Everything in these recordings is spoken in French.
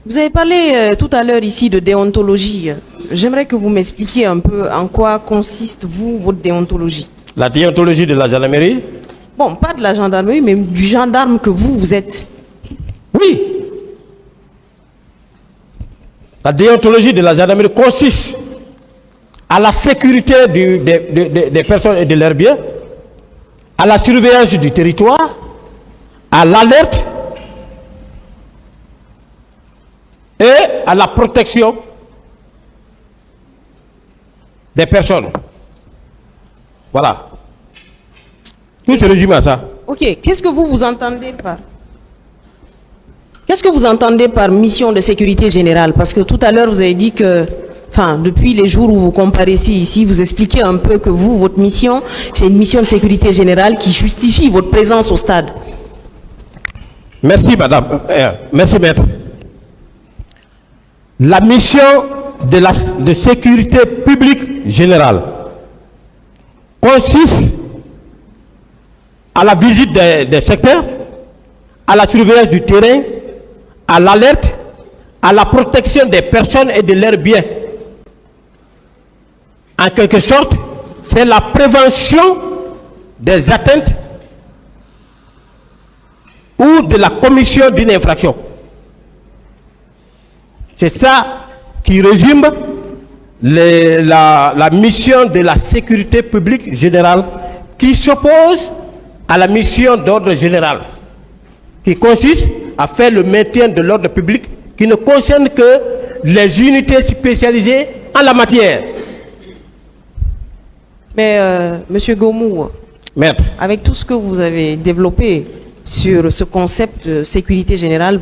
Vous avez parlé tout à l'heure ici de déontologie. J'aimerais que vous m'expliquiez un peu en quoi consiste, votre déontologie. La déontologie de la gendarmerie? Bon, pas de la gendarmerie, mais du gendarme que vous êtes. Oui. La déontologie de la gendarmerie consiste à la sécurité des personnes et de leurs biens, à la surveillance du territoire, à l'alerte et à la protection des personnes. Voilà. Tout se résume à ça. Ok, qu'est-ce que vous entendez par... Qu'est-ce que vous entendez par mission de sécurité générale? Parce que tout à l'heure, vous avez dit que, enfin, depuis les jours où vous comparaissiez ici, vous expliquez un peu que votre mission, c'est une mission de sécurité générale qui justifie votre présence au stade. Merci, madame. Merci, maître. La mission de sécurité publique générale consiste à la visite des secteurs, à la surveillance du terrain, à l'alerte, à la protection des personnes et de leurs biens. En quelque sorte, c'est la prévention des atteintes ou de la commission d'une infraction. C'est ça qui résume la mission de la sécurité publique générale qui s'oppose à la mission d'ordre général, qui consiste à faire le maintien de l'ordre public qui ne concerne que les unités spécialisées en la matière. Mais, Monsieur Gomou, maître, avec tout ce que vous avez développé sur ce concept de sécurité générale,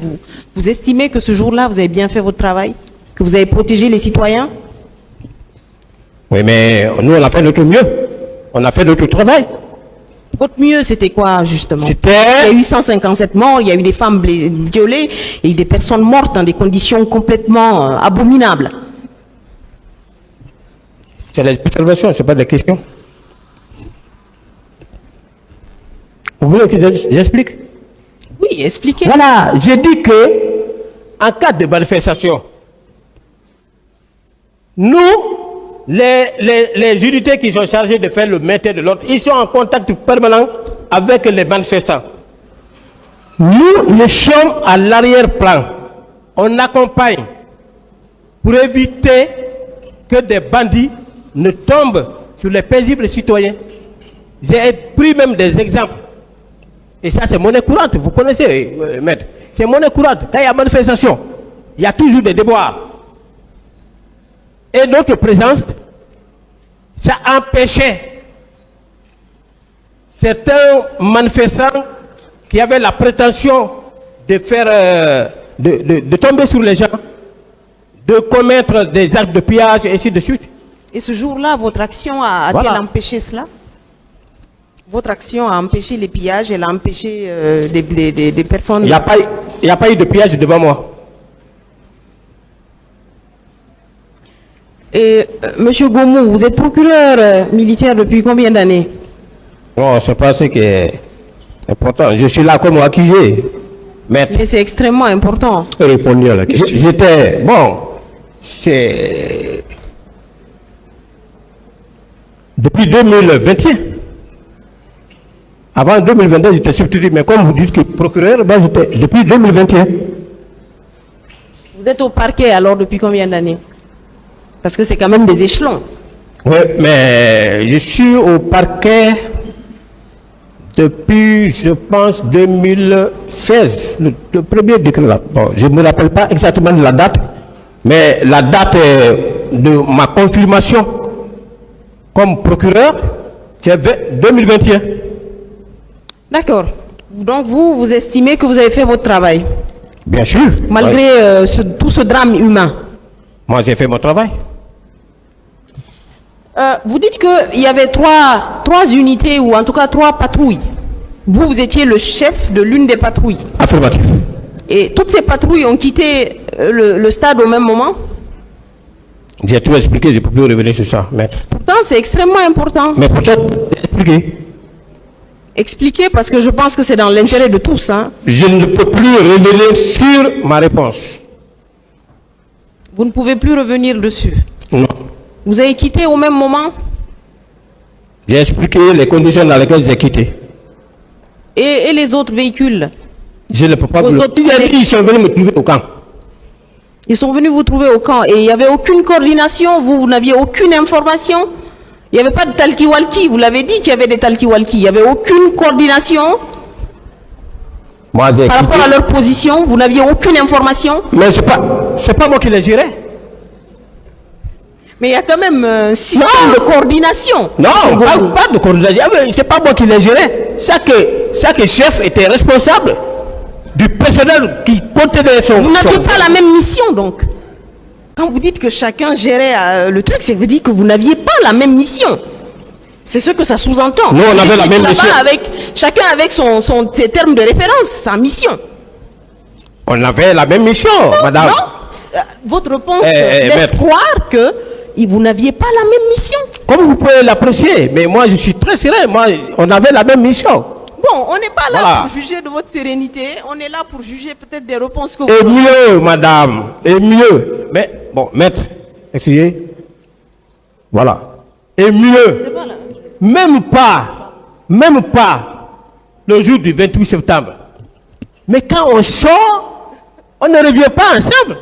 vous estimez que ce jour-là, vous avez bien fait votre travail? Que vous avez protégé les citoyens? Oui, mais nous, on a fait notre mieux. On a fait notre travail. Votre mieux, c'était quoi, justement? Il y a eu 157 morts, il y a eu des femmes violées, il y a eu des personnes mortes dans des conditions complètement abominables. C'est les observations, ce n'est pas des questions. Vous voulez que j'explique? Oui, expliquez. Voilà, j'ai dit que, en cas de manifestation, nous, les unités qui sont chargées de faire le maintien de l'ordre, ils sont en contact permanent avec les manifestants. Nous sommes à l'arrière-plan. On accompagne pour éviter que des bandits ne tombent sur les paisibles citoyens. J'ai pris même des exemples. Et ça, c'est monnaie courante. Vous connaissez, maître. C'est monnaie courante. Quand il y a manifestation, il y a toujours des déboires. Et notre présence, ça empêchait certains manifestants qui avaient la prétention de faire, de tomber sur les gens, de commettre des actes de pillage et ainsi de suite. Et ce jour-là, votre action a-t-elle empêché cela? Votre action a empêché les pillages, elle a empêché des personnes... Il n'y a pas eu de pillage devant moi. Et Monsieur Gomou, vous êtes procureur militaire depuis combien d'années? Non, c'est pas ce qui est important. Je suis là comme accusé. Mais c'est extrêmement important. Répondez à la question. J'étais... Bon, c'est... Depuis 2021. Avant 2022, j'étais substitut. Mais comme vous dites que procureur, ben j'étais depuis 2021. Vous êtes au parquet alors depuis combien d'années? Parce que c'est quand même des échelons. Oui, mais je suis au parquet depuis, je pense, 2016. Le premier décret là. Bon, je ne me rappelle pas exactement de la date, mais la date de ma confirmation comme procureur, c'est 2021. D'accord. Donc vous estimez que vous avez fait votre travail? Bien sûr. Malgré tout ce drame humain? Moi, j'ai fait mon travail. Vous dites qu'il y avait trois unités, ou en tout cas 3 patrouilles. Vous étiez le chef de l'une des patrouilles. Affirmatif. Et toutes ces patrouilles ont quitté le stade au même moment? J'ai tout expliqué, je ne peux plus revenir sur ça, maître. Pourtant, c'est extrêmement important. Mais peut-être expliquer. Expliquer, parce que je pense que c'est dans l'intérêt de tous. Hein. Je ne peux plus revenir sur ma réponse. Vous ne pouvez plus revenir dessus. Non. Vous avez quitté au même moment J'ai expliqué les conditions dans lesquelles j'ai quitté. et les autres véhicules? Je ne peux pas vous Aux le autres dire. collègues. Ils sont venus me trouver au camp. Ils sont venus vous trouver au camp et il n'y avait aucune coordination, vous n'aviez aucune information. Il n'y avait pas de talkie-walkie, vous l'avez dit qu'il y avait des talkie-walkie. Il n'y avait aucune coordination Moi, j'ai par rapport quitté. à leur position, vous n'aviez aucune information. Mais c'est pas moi qui les gérais. Mais il y a quand même un système Non. de coordination. Non, Monsieur Gomu. pas de coordination. Ah oui, c'est pas moi qui les gérais. Chaque chef était responsable du personnel qui contenait son... Vous n'aviez son- pas la même mission donc. Quand vous dites que chacun gérait le truc, c'est que vous dites que vous n'aviez pas la même mission. C'est ce que ça sous-entend. Nous, on Vous avait la étiez même là-bas mission. chacun avec ses termes de référence, sa mission. On avait la même mission, madame. Non. Votre réponse Eh, laisse maître. croire que vous n'aviez pas la même mission. Comme vous pouvez l'apprécier, mais moi je suis très serein. Moi, on avait la même mission. Bon, on n'est pas là Voilà. pour juger de votre sérénité, on est là pour juger peut-être des réponses que vous Et donnez. mieux, madame, et mieux. Mais, bon, maître, excusez. Voilà. Et mieux. C'est pas là. Même pas le jour du 28 septembre. Mais quand on sort, on ne revient pas ensemble.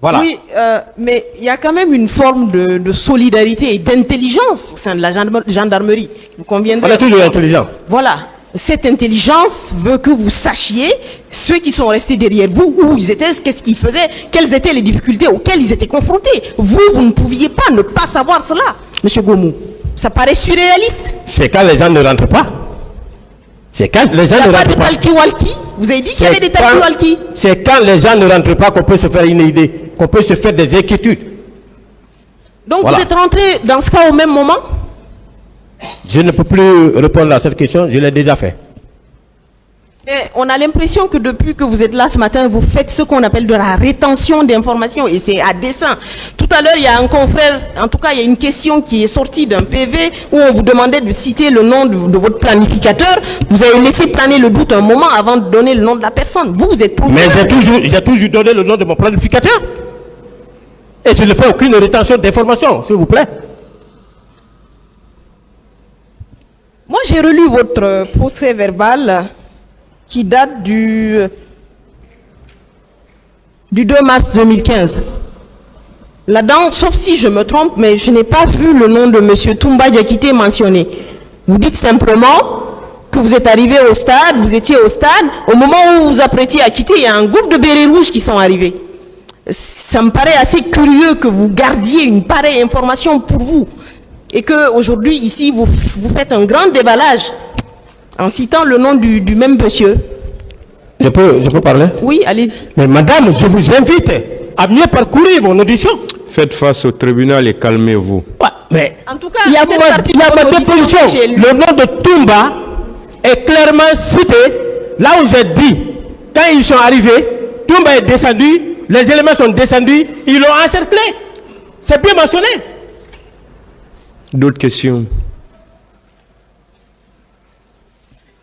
Voilà. Oui, mais il y a quand même une forme de solidarité et d'intelligence au sein de la gendarmerie. Vous conviendrez. On est toujours intelligent. Voilà. Cette intelligence veut que vous sachiez ceux qui sont restés derrière vous, où ils étaient, qu'est-ce qu'ils faisaient, quelles étaient les difficultés auxquelles ils étaient confrontés. Vous ne pouviez pas ne pas savoir cela, Monsieur Gomu. Ça paraît surréaliste. C'est quand les gens ne rentrent pas. C'est quand les gens Il n'y ne a pas de rentrent pas. talkie-walkie. Vous avez dit qu'il y avait des talkie-walkie. C'est quand les gens ne rentrent pas qu'on peut se faire une idée, qu'on peut se faire des inquiétudes. Donc Voilà. vous êtes rentrés dans ce cas au même moment. Je ne peux plus répondre à cette question, je l'ai déjà fait. Mais on a l'impression que depuis que vous êtes là ce matin, vous faites ce qu'on appelle de la rétention d'informations et c'est à dessein. Tout à l'heure, il y a un confrère, en tout cas, il y a une question qui est sortie d'un PV où on vous demandait de citer le nom de votre planificateur. Vous avez laissé planer le doute un moment avant de donner le nom de la personne. Vous êtes Mais procureur. j'ai toujours donné le nom de mon planificateur. Et je ne fais aucune rétention d'informations, s'il vous plaît. Moi, j'ai relu votre procès verbal qui date du 2 mars 2015. Là-dedans, sauf si je me trompe, mais je n'ai pas vu le nom de M. Toumba Diakité mentionné. Vous dites simplement que vous êtes arrivé au stade, vous étiez au stade, au moment où vous vous apprêtiez à quitter, il y a un groupe de bérets rouges qui sont arrivés. Ça me paraît assez curieux que vous gardiez une pareille information pour vous. Et qu'aujourd'hui, ici, vous faites un grand déballage en citant le nom du même monsieur. Je peux parler? Oui, allez-y. Mais madame, je vous invite à mieux parcourir mon audition. Faites face au tribunal et calmez-vous. Ouais, mais En tout cas, il y a cette ma partie de votre audition déposition. que j'ai lue. Le nom de Toumba est clairement cité. Là où j'ai dit, quand ils sont arrivés, Toumba est descendu, les éléments sont descendus, ils l'ont encerclé. C'est bien mentionné. D'autres questions?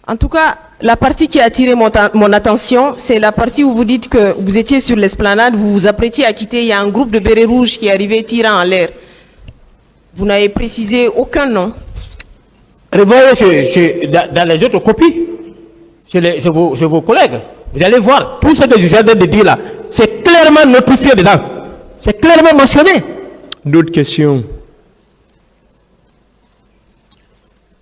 En tout cas, la partie qui a attiré mon attention, c'est la partie où vous dites que vous étiez sur l'esplanade, vous vous apprêtiez à quitter, il y a un groupe de bérets rouges qui est arrivé tirant en l'air. Vous n'avez précisé aucun nom. Revoyez dans les autres copies, chez vos collègues. Vous allez voir, tout ce que je viens de dire là, c'est clairement notifié dedans. C'est clairement mentionné. D'autres questions?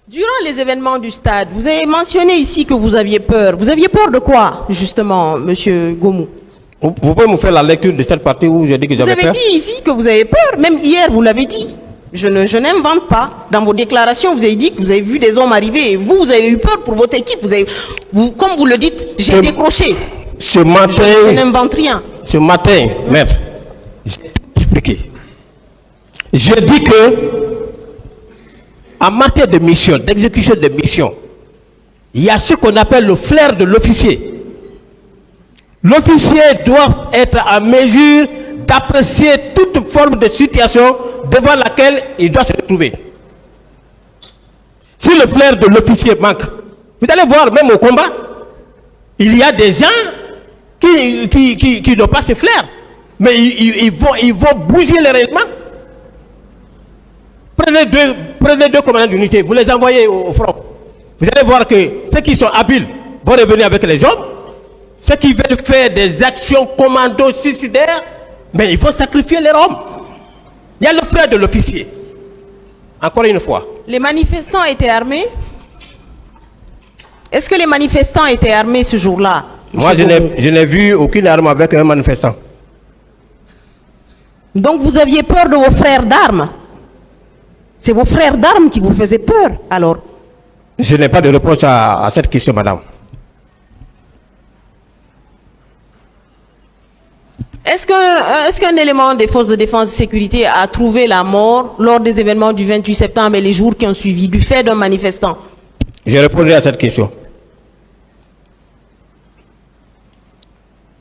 Durant les événements du stade, vous avez mentionné ici que vous aviez peur. Vous aviez peur de quoi, justement, Monsieur Gomu? Vous pouvez me faire la lecture de cette partie où j'ai dit que Vous j'avais avez peur? dit ici que vous avez peur. Même hier, vous l'avez dit. Je n'invente pas. Dans vos déclarations, vous avez dit que vous avez vu des hommes arriver et vous avez eu peur pour votre équipe. Comme vous le dites, j'ai décroché. Ce Je matin, n'invente rien. maître, je vais expliquer. J'ai dit que, en matière de mission, d'exécution de mission, il y a ce qu'on appelle le flair de l'officier. L'officier doit être en mesure d'apprécier toute forme de situation devant laquelle il doit se trouver. Si le flair de l'officier manque, vous allez voir même au combat, il y a des gens qui n'ont pas ce flair. Mais ils vont bouger les règlements. Prenez deux commandants d'unité, vous les envoyez au front. Vous allez voir que ceux qui sont habiles vont revenir avec les hommes. Ceux qui veulent faire des actions commando suicidaires, mais ils vont sacrifier leurs hommes. Il y a le frère de l'officier. Encore une fois. Les manifestants étaient armés? Est-ce que les manifestants étaient armés ce jour-là? Moi, je n'ai vu aucune arme avec un manifestant. Donc vous aviez peur de vos frères d'armes? C'est vos frères d'armes qui vous faisaient peur, alors? Je n'ai pas de réponse à cette question, madame. Est-ce qu'un élément des forces de défense et de sécurité a trouvé la mort lors des événements du 28 septembre et les jours qui ont suivi, du fait d'un manifestant? Je répondrai à cette question.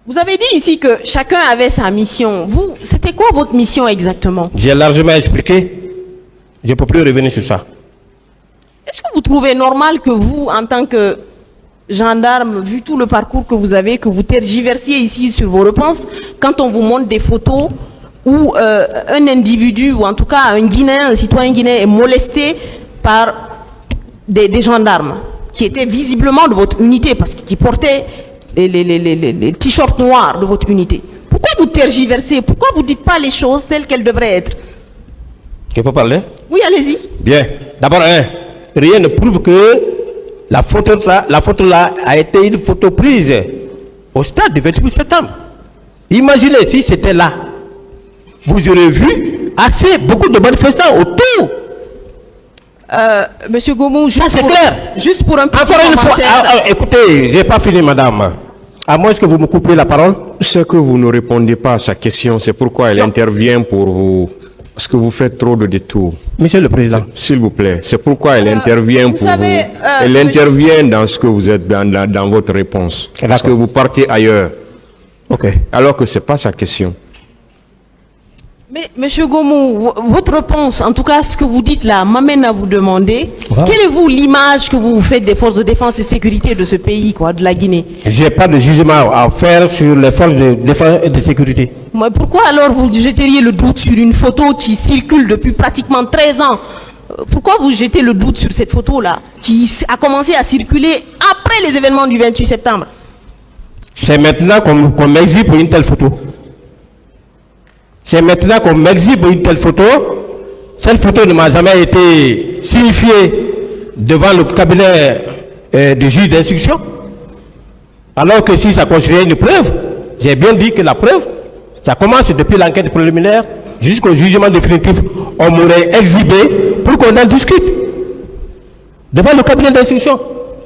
Vous avez dit ici que chacun avait sa mission. Vous, c'était quoi votre mission exactement? J'ai largement expliqué. Je ne peux plus revenir sur ça. Est-ce que vous trouvez normal que vous, en tant que gendarme, vu tout le parcours que vous avez, que vous tergiversiez ici sur vos réponses, quand on vous montre des photos où un individu, ou en tout cas un Guinéen, un citoyen guinéen est molesté par des gendarmes qui étaient visiblement de votre unité, parce qu'ils portaient les t-shirts noirs de votre unité. Pourquoi vous tergiversez? Pourquoi vous ne dites pas les choses telles qu'elles devraient être? Je peux parler? Oui, allez-y. Bien. D'abord, rien ne prouve que la photo là a été une photo prise au stade du 28 septembre. Imaginez si c'était là. Vous aurez vu beaucoup de manifestants autour. Monsieur Gomou, juste pour un petit Encore une fois, commentaire. écoutez, je n'ai pas fini, madame. À moins que vous me coupez la parole. C'est que vous ne répondez pas à sa question, c'est pourquoi elle intervient pour vous. Parce que vous faites trop de détours. Monsieur le Président. S'il vous plaît, c'est pourquoi elle intervient pour savez, vous. Elle intervient dans ce que vous êtes dans votre réponse. Parce que vous partez ailleurs. Ok. Alors que ce n'est pas sa question. Mais, monsieur Gomou, votre réponse, en tout cas ce que vous dites là, m'amène à vous demander, quelle est vous l'image que vous faites des forces de défense et de sécurité de ce pays, quoi, de la Guinée? Je n'ai pas de jugement à faire sur les forces de défense et de sécurité. Mais pourquoi alors vous jeteriez le doute sur une photo qui circule depuis pratiquement 13 ans? Pourquoi vous jetez le doute sur cette photo-là, qui a commencé à circuler après les événements du 28 septembre? C'est maintenant qu'on m'exhibe une telle photo. C'est maintenant qu'on m'exhibe une telle photo. Cette photo ne m'a jamais été signifiée devant le cabinet du juge d'instruction. Alors que si ça considère une preuve, j'ai bien dit que la preuve, ça commence depuis l'enquête préliminaire jusqu'au jugement définitif. On m'aurait exhibé pour qu'on en discute devant le cabinet d'instruction.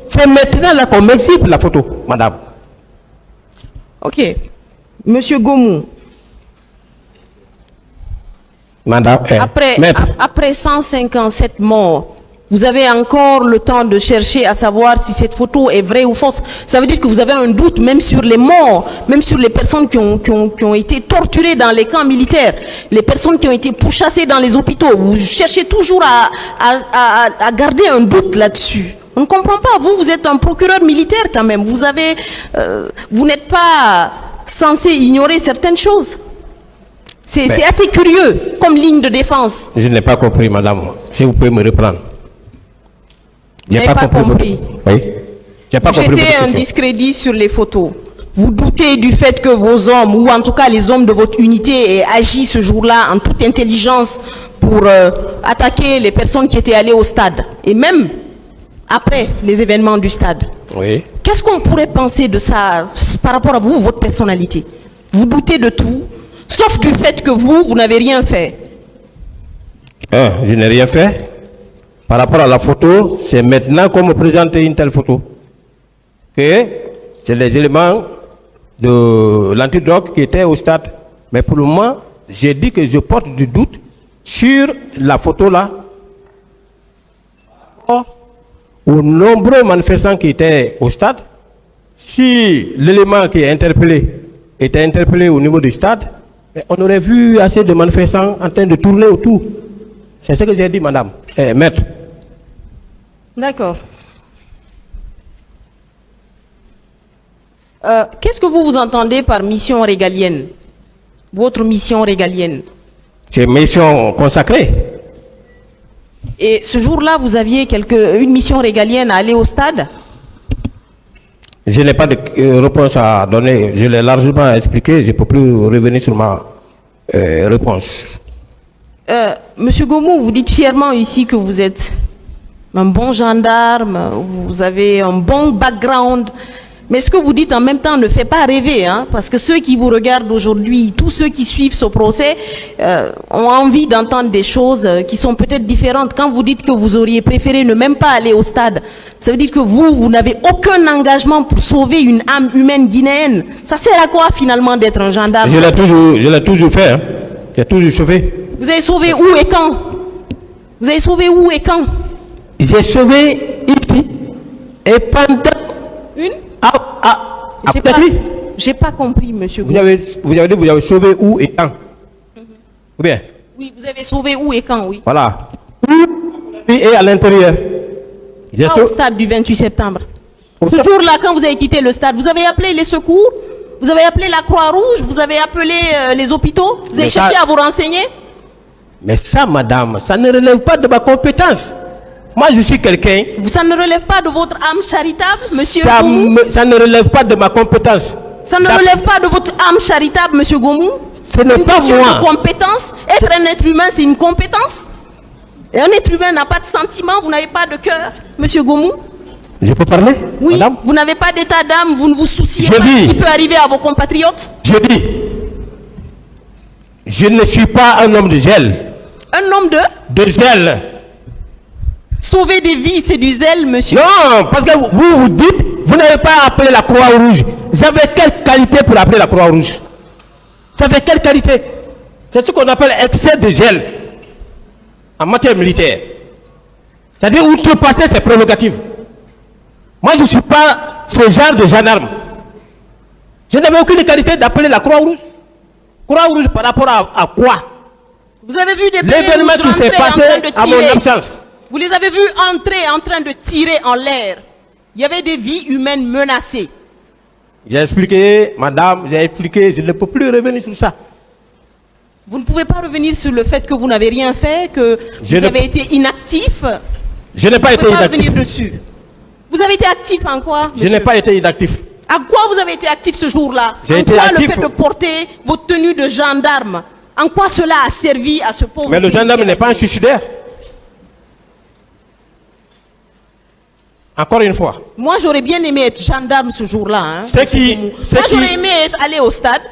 C'est maintenant là qu'on m'exhibe la photo, madame. Ok. Monsieur Gomou, madame, après 157 morts, vous avez encore le temps de chercher à savoir si cette photo est vraie ou fausse. Ça veut dire que vous avez un doute même sur les morts, même sur les personnes qui ont été torturées dans les camps militaires, les personnes qui ont été pourchassées dans les hôpitaux. Vous cherchez toujours à garder un doute là-dessus. On ne comprend pas. Vous êtes un procureur militaire quand même. Vous n'êtes pas censé ignorer certaines choses. C'est assez curieux comme ligne de défense. Je n'ai pas compris, madame. Si vous pouvez me reprendre. Je n'ai pas compris. Oui. J'ai pas compris. Jetez un discrédit sur les photos. Vous doutez du fait que vos hommes, ou en tout cas les hommes de votre unité, aient agi ce jour-là en toute intelligence pour attaquer les personnes qui étaient allées au stade. Et même après les événements du stade. Oui. Qu'est-ce qu'on pourrait penser de ça par rapport à vous, votre personnalité? Vous doutez de tout, sauf du fait que vous n'avez rien fait. Je n'ai rien fait. Par rapport à la photo, c'est maintenant qu'on me présente une telle photo. Et c'est les éléments de l'antidrogue qui étaient au stade. Mais pour le moment, j'ai dit que je porte du doute sur la photo là. Aux nombreux manifestants qui étaient au stade, si l'élément qui est interpellé était interpellé au niveau du stade, on aurait vu assez de manifestants en train de tourner autour. C'est ce que j'ai dit, madame. Maître. D'accord. Qu'est-ce que vous entendez par mission régalienne? Votre mission régalienne? C'est une mission consacrée. Et ce jour-là, vous aviez une mission régalienne à aller au stade? Je n'ai pas de réponse à donner. Je l'ai largement expliqué. Je ne peux plus revenir sur ma réponse. Monsieur Gomu, vous dites fièrement ici que vous êtes un bon gendarme, vous avez un bon background. Mais ce que vous dites en même temps ne fait pas rêver, hein, parce que ceux qui vous regardent aujourd'hui, tous ceux qui suivent ce procès, ont envie d'entendre des choses qui sont peut-être différentes. Quand vous dites que vous auriez préféré ne même pas aller au stade, ça veut dire que vous n'avez aucun engagement pour sauver une âme humaine guinéenne. Ça sert à quoi finalement d'être un gendarme? Je l'ai toujours fait. Hein. J'ai toujours sauvé. Vous avez sauvé où et quand? Vous avez sauvé où et quand? J'ai sauvé ici et pendant J'ai pas compris, monsieur. Vous avez sauvé où et quand? Ou bien? Oui, vous avez sauvé où et quand, oui. Voilà. Et à l'intérieur. Au stade du 28 septembre. Ce jour-là, quand vous avez quitté le stade, vous avez appelé les secours, vous avez appelé la Croix-Rouge, vous avez appelé les hôpitaux, vous avez cherché à vous renseigner? Mais ça, madame, ça ne relève pas de ma compétence. Moi, je suis quelqu'un... Ça ne relève pas de votre âme charitable, monsieur Gomu? Ça ne relève pas de ma compétence. Ça ne relève pas de votre âme charitable, monsieur Gomu? Ce n'est pas moi. C'est une compétence. Être un être humain, c'est une compétence. Et un être humain n'a pas de sentiments, vous n'avez pas de cœur, monsieur Gomu? Je peux parler? Oui, madame? Vous n'avez pas d'état d'âme, vous ne vous souciez pas de ce qui peut arriver à vos compatriotes? Je dis, je ne suis pas un homme de zèle. Un homme de zèle. Sauver des vies, c'est du zèle, monsieur. Non, parce que vous dites, vous n'avez pas appelé la Croix-Rouge. Vous avez quelle qualité pour appeler la Croix-Rouge? Ça fait quelle qualité? C'est ce qu'on appelle excès de zèle en matière militaire. C'est-à-dire outrepasser ses prérogatives. Moi, je ne suis pas ce genre de gendarme. Je n'avais aucune qualité d'appeler la Croix-Rouge. Croix-Rouge par rapport à quoi? Vous avez vu des l'événement qui s'est passé à mon absence. Vous les avez vus entrer en train de tirer en l'air. Il y avait des vies humaines menacées. J'ai expliqué, madame, j'ai expliqué, je ne peux plus revenir sur ça. Vous ne pouvez pas revenir sur le fait que vous n'avez rien fait, que vous avez été inactif. Je n'ai pas été inactif. Revenir dessus. Vous avez été actif en quoi, monsieur? Je n'ai pas été inactif. À quoi vous avez été actif ce jour-là? J'ai été quoi actif. Le fait de porter votre tenue de gendarme, en quoi cela a servi à ce pauvre? Mais le gendarme n'est pas un suicidaire. Encore une fois. Moi, j'aurais bien aimé être gendarme ce jour-là. Hein, moi, j'aurais aimé aller au stade.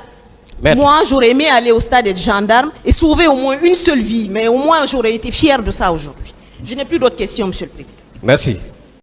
Maître. Moi, j'aurais aimé aller au stade être gendarme et sauver au moins une seule vie. Mais au moins, j'aurais été fier de ça aujourd'hui. Je n'ai plus d'autres questions, monsieur le président. Merci.